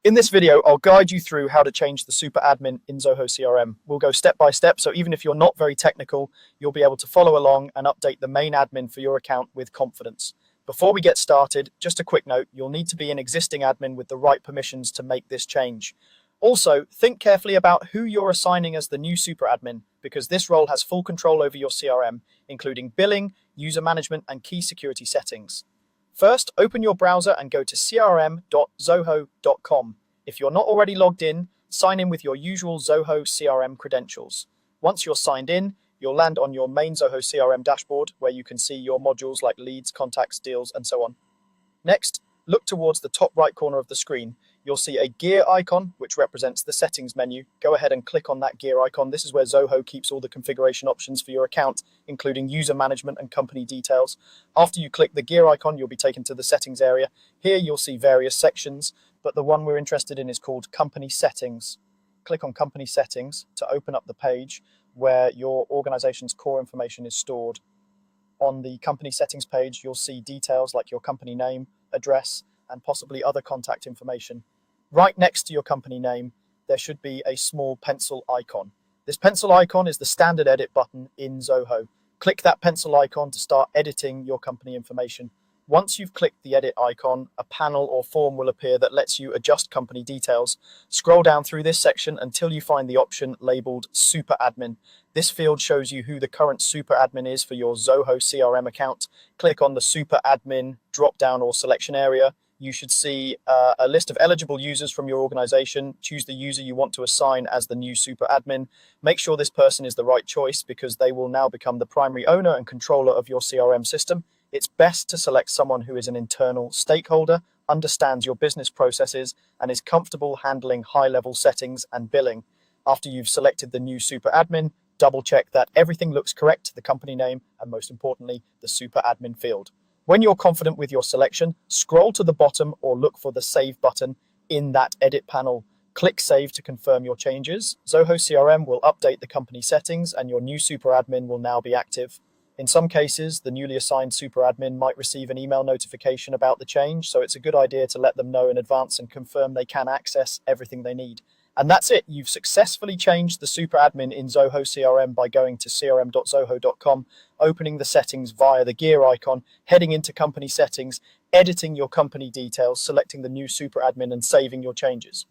In this video, I'll guide you through how to change the super admin in Zoho CRM. We'll go step by step, so even if you're not very technical, you'll be able to follow along and update the main admin for your account with confidence. Before we get started, just a quick note, you'll need to be an existing admin with the right permissions to make this change. Also, think carefully about who you're assigning as the new super admin, because this role has full control over your CRM, including billing, user management, and key security settings. First, open your browser and go to crm.zoho.com. If you're not already logged in, sign in with your usual Zoho CRM credentials. Once you're signed in, you'll land on your main Zoho CRM dashboard where you can see your modules like leads, contacts, deals, and so on. Next, look towards the top right corner of the screen. You'll see a gear icon, which represents the settings menu. Go ahead and click on that gear icon. This is where Zoho keeps all the configuration options for your account, including user management and company details. After you click the gear icon, you'll be taken to the settings area. Here you'll see various sections, but the one we're interested in is called Company Settings. Click on Company Settings to open up the page where your organization's core information is stored. On the Company Settings page, you'll see details like your company name, address, and possibly other contact information. Right next to your company name, there should be a small pencil icon. This pencil icon is the standard edit button in Zoho. Click that pencil icon to start editing your company information. Once you've clicked the edit icon, a panel or form will appear that lets you adjust company details. Scroll down through this section until you find the option labeled Super Admin. This field shows you who the current super admin is for your Zoho CRM account. Click on the Super Admin drop-down or selection area. You should see a list of eligible users from your organization. Choose the user you want to assign as the new super admin. Make sure this person is the right choice because they will now become the primary owner and controller of your CRM system. It's best to select someone who is an internal stakeholder, understands your business processes, and is comfortable handling high-level settings and billing. After you've selected the new super admin, double check that everything looks correct to the company name and, most importantly, the super admin field. When you're confident with your selection, scroll to the bottom or look for the Save button in that edit panel. Click Save to confirm your changes. Zoho CRM will update the company settings and your new super admin will now be active. In some cases, the newly assigned super admin might receive an email notification about the change, so it's a good idea to let them know in advance and confirm they can access everything they need. And that's it. You've successfully changed the super admin in Zoho CRM by going to crm.zoho.com, opening the settings via the gear icon, heading into company settings, editing your company details, selecting the new super admin and saving your changes.